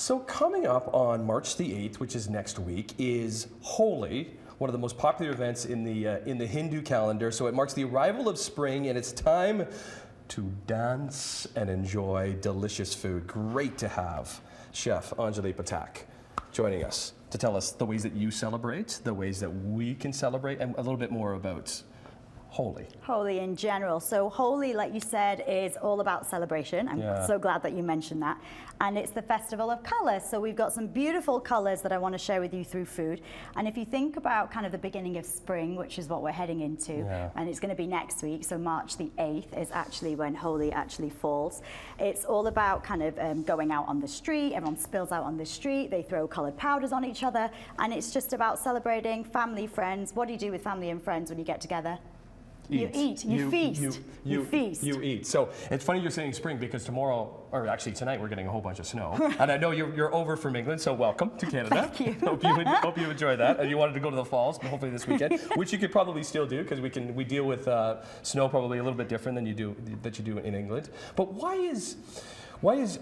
So coming up on March the 8th, which is next week, is Holi, one of the most popular events in the Hindu calendar. So it marks the arrival of spring, and it's time to dance and enjoy delicious food. Great to have Chef Anjali Pathak joining us to tell us the ways that you celebrate, the ways that we can celebrate, and a little bit more about Holi. Holi in general. So Holi, like you said, is all about celebration. I'm so glad that you mentioned that. And it's the festival of colours. So we've got some beautiful colours that I want to share with you through food. And if you think about kind of the beginning of spring, which is what we're heading into, and it's going to be next week, so March the 8th is actually when Holi actually falls. It's all about kind of going out on the street. Everyone spills out on the street. They throw coloured powders on each other. And it's just about celebrating family, friends. What do you do with family and friends when you get together? You eat, you feast. You feast. You eat. So it's funny you're saying spring because tomorrow, or actually tonight, we're getting a whole bunch of snow. And I know you're over from England, so welcome to Canada. Thank you. Hope you enjoy that. And you wanted to go to the falls, hopefully this weekend, which you could probably still do because we deal with snow probably a little bit different than you do in England. But why is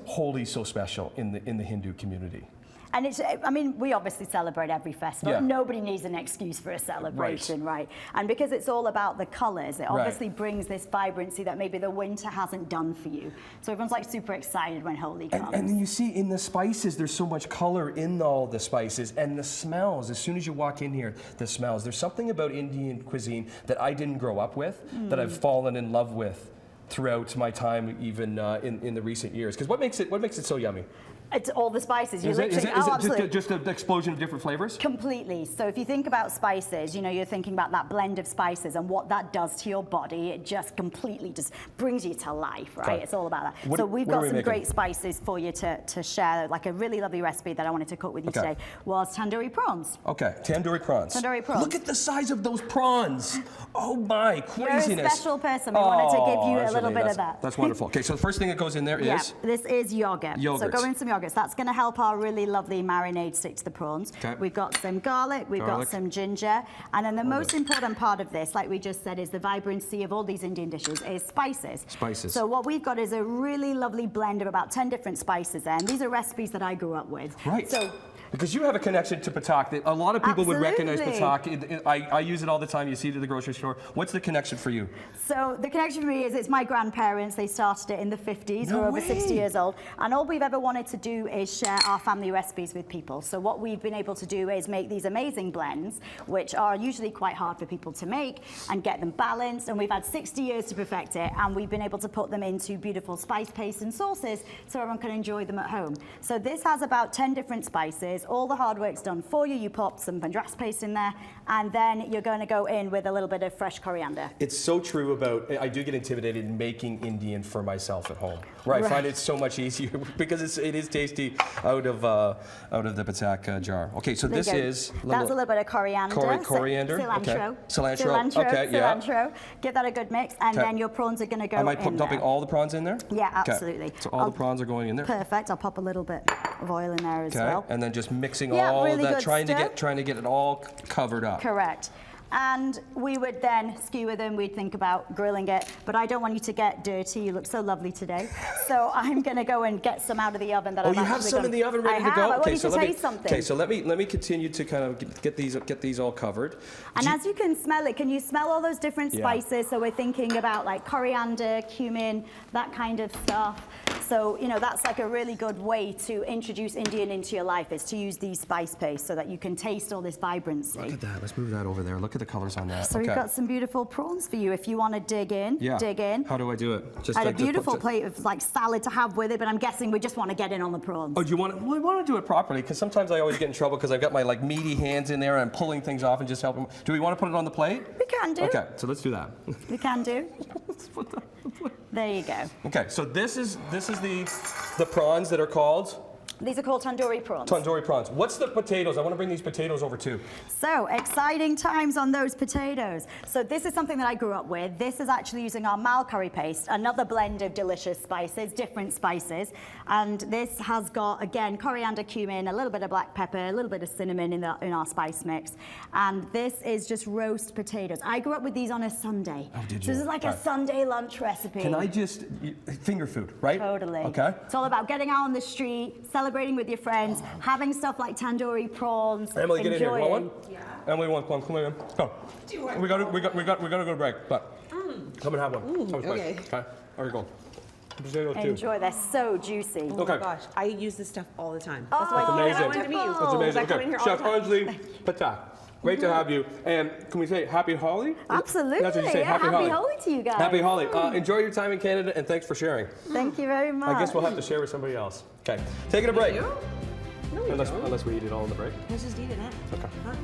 Holi so special in the Hindu community? And it's, I mean, we obviously celebrate every festival. Yeah. Nobody needs an excuse for a celebration, right? And because it's all about the colours, it obviously brings this vibrancy that maybe the winter hasn't done for you. So everyone's like super excited when Holi comes. And then you see in the spices, there's so much color in all the spices, and the smells, as soon as you walk in here, the smells. There's something about Indian cuisine that I didn't grow up with, that I've fallen in love with throughout my time, even in the recent years. Because what makes it so yummy? It's all the spices. Is it just an explosion of different flavors? Completely. So if you think about spices, you know, you're thinking about that blend of spices and what that does to your body. It just completely just brings you to life, right? It's all about that. So we've got some great spices for you to share. Like a really lovely recipe that I wanted to cook with you today was tandoori prawns. Okay, tandoori prawns. Tandoori prawns. Look at the size of those prawns. Oh my, craziness. You're a special person. We wanted to give you a little bit of that. That's wonderful. Okay, so the first thing that goes in there is? This is yogurt. So go in some yogurt. So that's going to help our really lovely marinade stick to the prawns. Okay. We've got some garlic, we've got some ginger, and then the most important part of this, like we just said, is the vibrancy of all these Indian dishes, is spices. Spices. So what we've got is a really lovely blend of about 10 different spices there, and these are recipes that I grew up with. Right. So, because you have a connection to Patak. A lot of people would recognize Patak. I use it all the time. You see it at the grocery store. What's the connection for you? So the connection for me is it's my grandparents. They started it in the 50s. We're over 60 years old. And all we've ever wanted to do is share our family recipes with people. So what we've been able to do is make these amazing blends, which are usually quite hard for people to make, and get them balanced. And we've had 60 years to perfect it. And we've been able to put them into beautiful spice pastes and sauces so everyone can enjoy them at home. So this has about 10 different spices. All the hard work's done for you. You pop some madras paste in there, and then you're going to go in with a little bit of fresh coriander. It's so true about, I do get intimidated in making Indian for myself at home. I find it so much easier because it is tasty out of the Patak jar. Okay, so this is... That's a little bit of coriander. Coriander. Cilantro. Okay. Cilantro. Okay, cilantro. Give that a good mix, and then your prawns are going to go in. Am I dumping all the prawns in there? Yeah, absolutely. So all the prawns are going in there? Perfect. I'll pop a little bit of oil in there as well. And then just mixing all of that, trying to get it all covered up. Correct. And we would then skewer them. We'd think about grilling it, but I don't want you to get dirty. You look so lovely today. So I'm going to go and get some out of the oven. You have some in the oven ready to go? I want you to taste something. Okay, so let me continue to kind of get these all covered. And as you can smell it, can you smell all those different spices? So we're thinking about like coriander, cumin, that kind of stuff. So, you know, that's like a really good way to introduce Indian into your life, is to use these spice pastes so that you can taste all this vibrancy. Look at that. Let's move that over there. Look at the colors on that. So we've got some beautiful prawns for you. If you want to dig in, dig in. How do I do it? I had a beautiful plate of like salad to have with it, but I'm guessing we just want to get in on the prawns. Oh, do you want to? Well, I want to do it properly because sometimes I always get in trouble because I've got my like meaty hands in there and I'm pulling things off and just helping. Do we want to put it on the plate? We can do. Okay, so let's do that. We can do. Let's put that on the plate. There you go. Okay, so this is the prawns that are called? These are called tandoori prawns. Tandoori prawns. What's the potatoes? I want to bring these potatoes over too. So, exciting times on those potatoes. So this is something that I grew up with. This is actually using our mal curry paste, another blend of delicious spices, different spices. And this has got, again, coriander, cumin, a little bit of black pepper, a little bit of cinnamon in our spice mix. And this is just roast potatoes. I grew up with these on a Sunday. Oh, did you? So this is like a Sunday lunch recipe. Can I just, finger food, right? Totally. Okay. It's all about getting out on the street, celebrating with your friends, having stuff like tandoori prawns. Emily, get in here. You want one? enjoying. Yeah. Emily wants one. Come on in. Go. Do you want We got to go to break, but come and have one. Come and okay. Okay. There you go. Potatoes too. Enjoy, they're so juicy. Oh Okay. my gosh, I use this stuff all the time. Oh, That's why I amazing. wanted to meet you. That's amazing. I come in here all Chef the time. Anjali Pathak, great to have you. And can we say Happy Holi? Absolutely. That's what you say. Yeah, Happy Holi. Holi to you guys. Happy Holi. Enjoy your time in Canada, and thanks for sharing. Thank you very much. I guess we'll have to share with somebody else. Okay, taking a break. You? No, we don't. Unless we eat it all in the break. Let's just eat it now. Okay. Huh?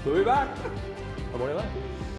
We'll be back. I'm already left.